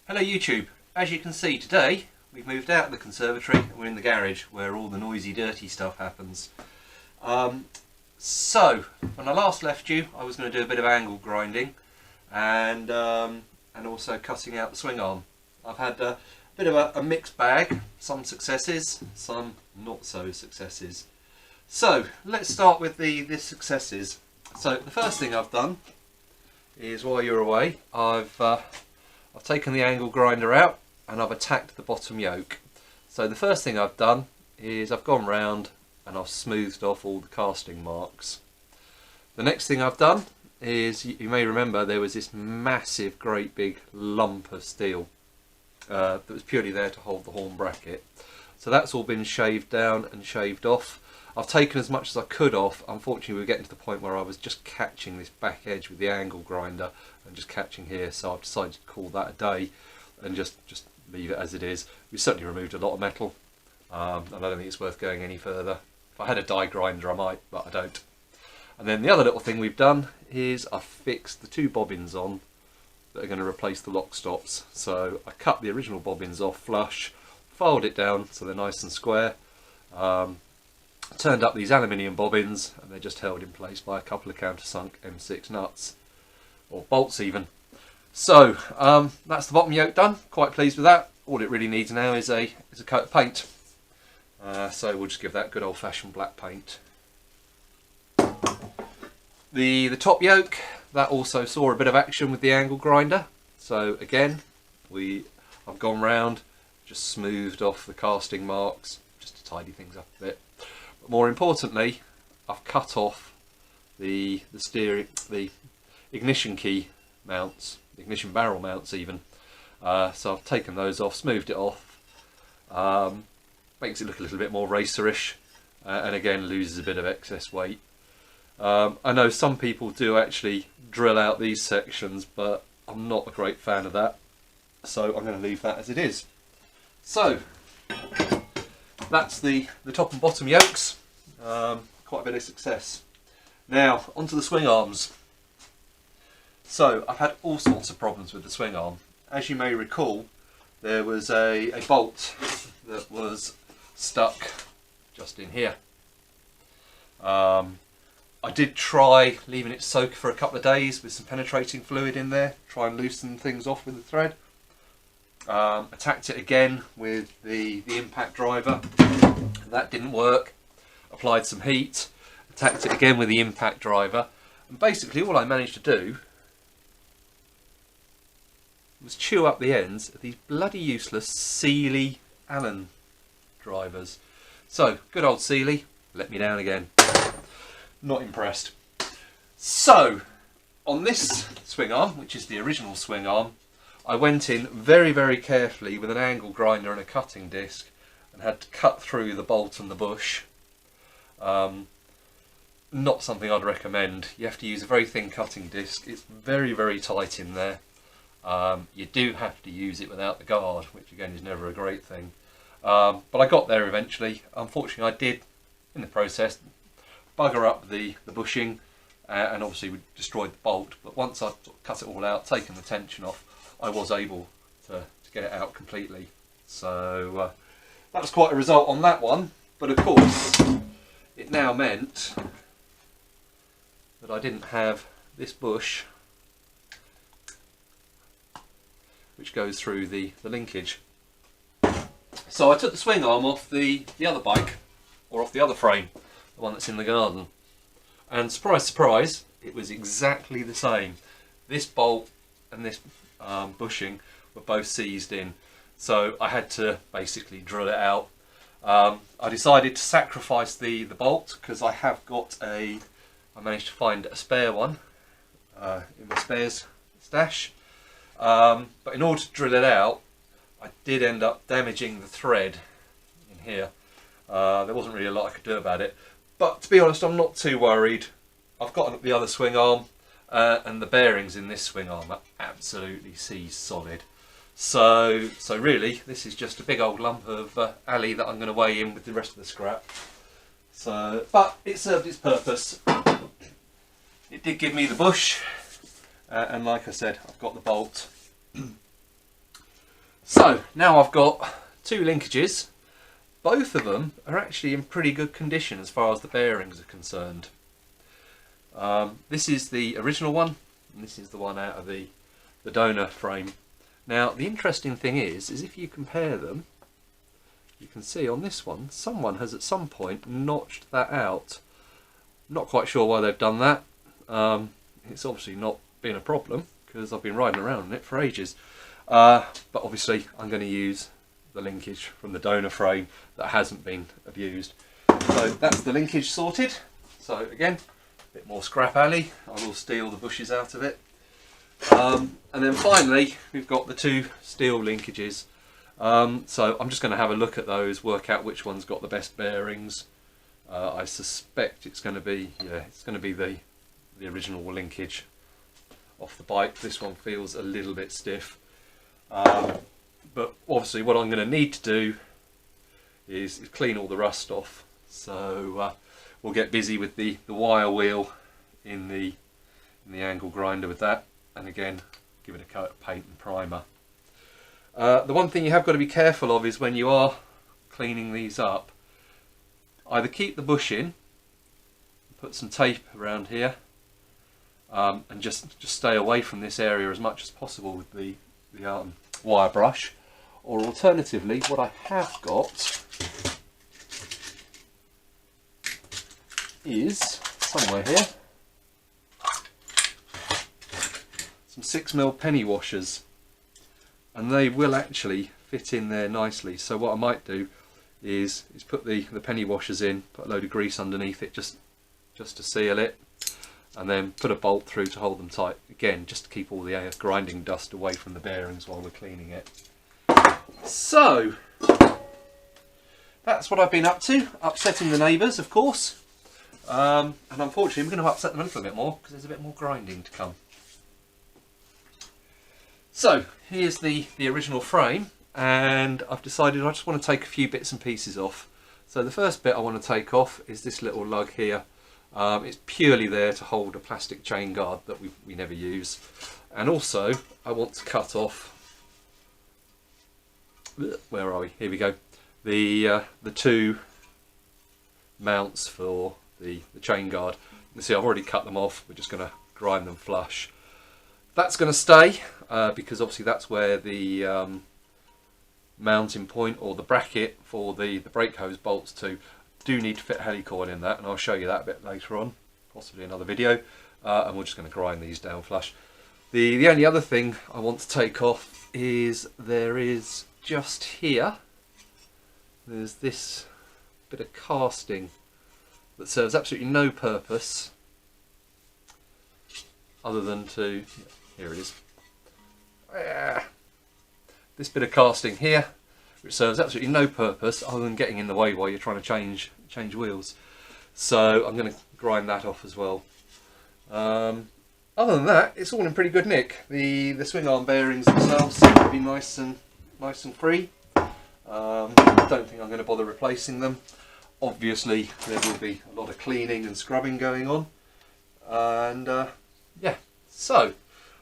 Hello YouTube. As you can see today we've moved out of the conservatory and we're in the garage where all the noisy dirty stuff happens. So when I last left you I was going to do a bit of angle grinding and also cutting out the swing arm. I've had a bit of a mixed bag, some successes, some not so successes. So let's start with the successes. So the first thing I've done is, while you're away, I've taken the angle grinder out and I've attacked the bottom yoke. So the first thing I've done is I've gone round and I've smoothed off all the casting marks. The next thing I've done is, you may remember there was this massive great big lump of steel that was purely there to hold the horn bracket. So that's all been shaved down and shaved off. I've taken as much as I could off. Unfortunately we were getting to the point where I was just catching this back edge with the angle grinder and just catching here, so I've decided to call that a day and just leave it as it is. We've certainly removed a lot of metal and I don't think it's worth going any further. If I had a die grinder I might, but I don't. And then the other little thing we've done is I've fixed the two bobbins on that are going to replace the lock stops. So I cut the original bobbins off flush, filed it down so they're nice and square, turned up these aluminium bobbins and they're just held in place by a couple of countersunk M6 nuts, or bolts even. So that's the bottom yoke done. Quite pleased with that. All it really needs now is a coat of paint. So we'll just give that good old-fashioned black paint. The top yoke, that also saw a bit of action with the angle grinder. So again, I've gone round, just smoothed off the casting marks, just to tidy things up a bit. But more importantly, I've cut off the ignition key mounts, ignition barrel mounts even. So I've taken those off, smoothed it off. Makes it look a little bit more racerish, and again loses a bit of excess weight. I know some people do actually drill out these sections, but I'm not a great fan of that, so I'm going to leave that as it is. So that's the top and bottom yokes. Quite a bit of success. Now onto the swing arms. So I've had all sorts of problems with the swing arm. As you may recall, there was a bolt that was stuck just in here. I did try leaving it soak for a couple of days with some penetrating fluid in there, try and loosen things off with the thread. Attacked it again with the impact driver. That didn't work. Applied some heat, attacked it again with the impact driver, and basically all I managed to do was chew up the ends of these bloody useless Sealy Allen drivers. So good old Sealy let me down again. Not impressed. So on this swing arm, which is the original swing arm, I went in very, very carefully with an angle grinder and a cutting disc and had to cut through the bolt and the bush. Not something I'd recommend. You have to use a very thin cutting disc. It's very, very tight in there. You do have to use it without the guard, which again is never a great thing. But I got there eventually. Unfortunately I did, in the process, bugger up the bushing and obviously we destroyed the bolt, but once I'd cut it all out, taken the tension off, I was able to get it out completely. So that was quite a result on that one, but of course it now meant that I didn't have this bush which goes through the linkage. So I took the swing arm off the other bike, or off the other frame, the one that's in the garden, and surprise surprise, it was exactly the same. This bolt and this bushing were both seized in, so I had to basically drill it out. I decided to sacrifice the bolt because I have got I managed to find a spare one in my spares stash, but in order to drill it out I did end up damaging the thread in here. There wasn't really a lot I could do about it, but to be honest I'm not too worried. I've got the other swing arm and the bearings in this swing arm are absolutely seized solid. So really this is just a big old lump of alley that I'm going to weigh in with the rest of the scrap. So, but it served its purpose. It did give me the bush, and like I said, I've got the bolt. So now I've got two linkages. Both of them are actually in pretty good condition as far as the bearings are concerned. This is the original one, and this is the one out of the donor frame. Now the interesting thing is if you compare them, you can see on this one someone has at some point notched that out. Not quite sure why they've done that. It's obviously not been a problem because I've been riding around in it for ages. But obviously I'm going to use the linkage from the donor frame that hasn't been abused. So that's the linkage sorted. So again, a bit more scrap alley. I will steal the bushes out of it. And then finally we've got the two steel linkages. So I'm just going to have a look at those, work out which one's got the best bearings. I suspect it's going to be the original linkage off the bike. This one feels a little bit stiff. But obviously what I'm going to need to do is clean all the rust off. So we'll get busy with the wire wheel in the angle grinder with that, and again give it a coat of paint and primer. The one thing you have got to be careful of is when you are cleaning these up, either keep the bush in, put some tape around here, and just stay away from this area as much as possible with the wire brush. Or alternatively, what I have got is somewhere here some 6mm penny washers, and they will actually fit in there nicely. So what I might do is put the penny washers in, put a load of grease underneath it just to seal it, and then put a bolt through to hold them tight. Again, just to keep all the grinding dust away from the bearings while we're cleaning it. So that's what I've been up to, upsetting the neighbours of course, and unfortunately I'm going to upset them a little bit more because there's a bit more grinding to come. So here's the original frame, and I've decided I just want to take a few bits and pieces off. So the first bit I want to take off is this little lug here. It's purely there to hold a plastic chain guard that we never use, and also I want to cut off, where are we? Here we go. The two mounts for the chain guard. You see I've already cut them off. We're just going to grind them flush. That's going to stay because obviously that's where the mounting point or the bracket for the brake hose bolts to. Do need to fit helicoil in that, and I'll show you that a bit later on, possibly another video. And we're just going to grind these down flush. The only other thing I want to take off is there is just here, there's this bit of casting that serves absolutely no purpose other than to, here it is, this bit of casting here, which serves absolutely no purpose other than getting in the way while you're trying to change wheels. So I'm going to grind that off as well. Other than that, it's all in pretty good nick. The swing arm bearings themselves seem to be nice and free. I don't think I'm going to bother replacing them. Obviously there will be a lot of cleaning and scrubbing going on, and yeah. So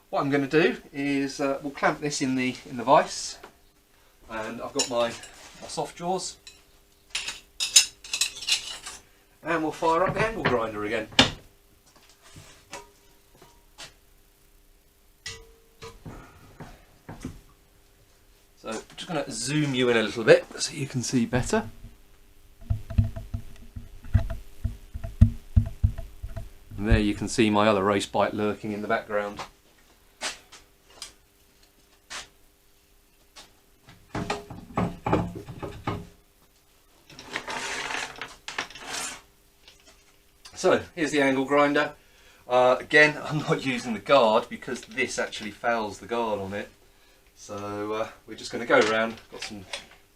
what I'm going to do is we'll clamp this in the vise, and I've got my soft jaws, and we'll fire up the angle grinder again. So I'm just going to zoom you in a little bit so you can see better. And there you can see my other race bike lurking in the background. So here's the angle grinder. Again, I'm not using the guard because this actually fouls the guard on it. So we're just going to go around, got some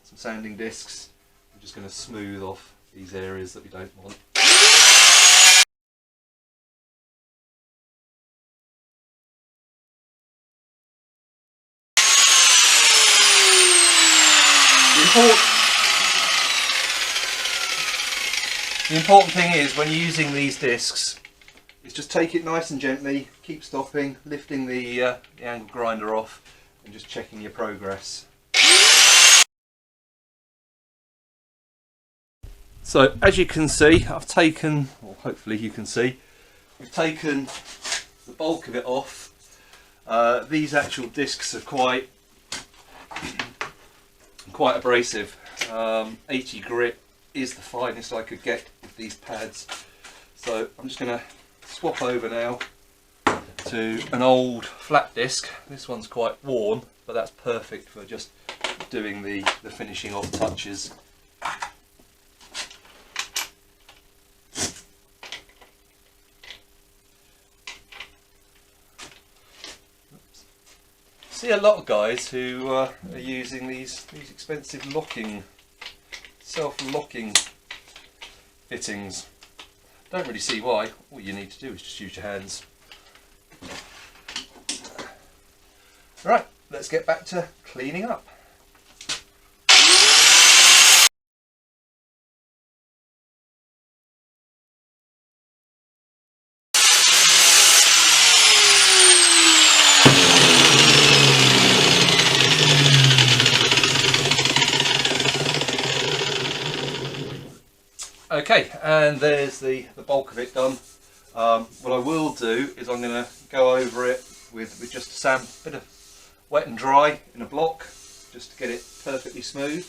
sanding discs, we're just going to smooth off these areas that we don't want. The important thing is when you're using these discs is just take it nice and gently, keep stopping, lifting the angle grinder off and just checking your progress. So as you can see, I've taken, or hopefully you can see, we've taken the bulk of it off. These actual discs are quite abrasive. 80 grit is the finest I could get with these pads. So I'm just going to swap over now to an old flat disc. This one's quite worn, but that's perfect for just doing the finishing off touches. See a lot of guys who are using these expensive self-locking fittings. Don't really see why. All you need to do is just use your hands. Right, let's get back to cleaning up. Okay, and there's the bulk of it done. What I will do is I'm going to go over it with just a bit of wet and dry in a block, just to get it perfectly smooth.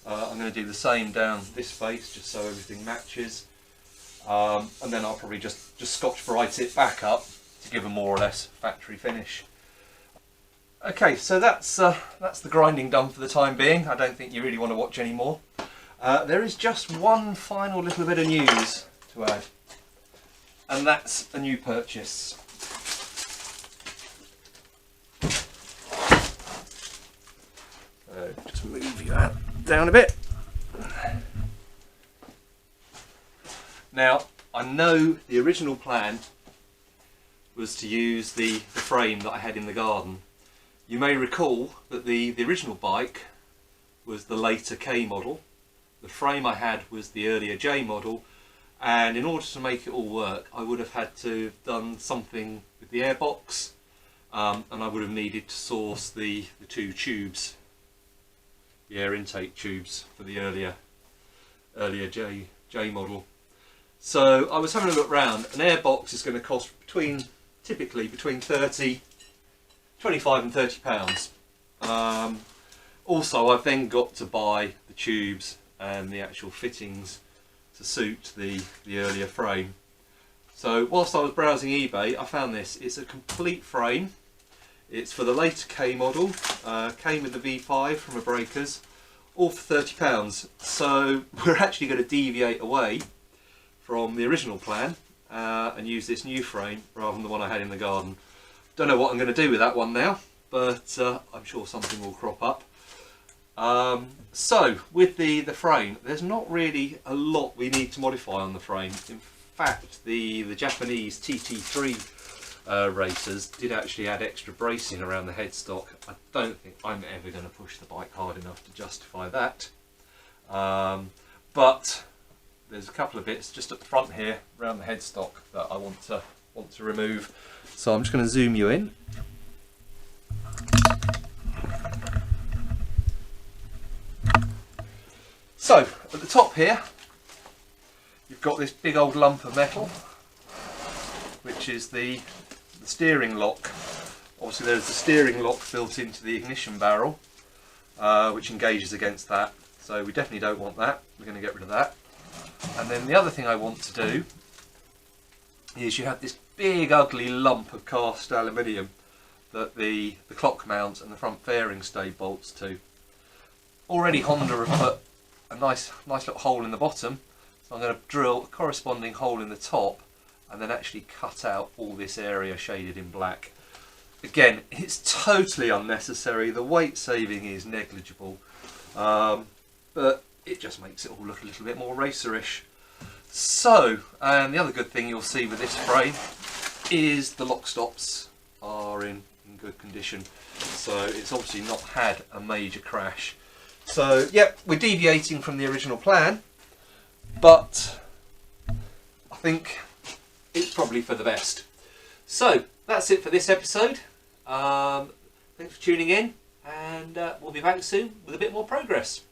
I'm going to do the same down this face, just so everything matches. And then I'll probably just Scotch-Brite it back up to give a more or less factory finish. Okay, so that's the grinding done for the time being. I don't think you really want to watch any more. There is just one final little bit of news to add, and that's a new purchase. So just move you down a bit. Now, I know the original plan was to use the frame that I had in the garden. You may recall that the original bike was the later K model. The frame I had was the earlier J model, and in order to make it all work I would have had to have done something with the airbox, and I would have needed to source the two tubes, the air intake tubes for the earlier J model. So I was having a look round. An airbox is going to cost typically between 25 and 30 pounds. Also I've then got to buy the tubes and the actual fittings to suit the earlier frame. So whilst I was browsing eBay, I found this. It's a complete frame. It's for the later K model, came with the V5 from a Breakers, all for £30. So we're actually going to deviate away from the original plan and use this new frame rather than the one I had in the garden. Don't know what I'm going to do with that one now, but I'm sure something will crop up. So with the frame, there's not really a lot we need to modify on the frame. In fact, the Japanese TT3 racers did actually add extra bracing around the headstock. I don't think I'm ever going to push the bike hard enough to justify that. But there's a couple of bits just at the front here around the headstock that I want to remove. So I'm just going to zoom you in. So at the top here you've got this big old lump of metal, which is the steering lock. Obviously there's the steering lock built into the ignition barrel, which engages against that, so we definitely don't want that. We're going to get rid of that. And then the other thing I want to do is you have this big ugly lump of cast aluminium that the clock mount and the front fairing stay bolts to. Already Honda have put a nice little hole in the bottom, so I'm going to drill a corresponding hole in the top and then actually cut out all this area shaded in black. Again, it's totally unnecessary. The weight saving is negligible, but it just makes it all look a little bit more racerish. So, and the other good thing you'll see with this frame is the lock stops are in good condition, so it's obviously not had a major crash. So yep, we're deviating from the original plan, but I think it's probably for the best. So that's it for this episode. Thanks for tuning in, and we'll be back soon with a bit more progress.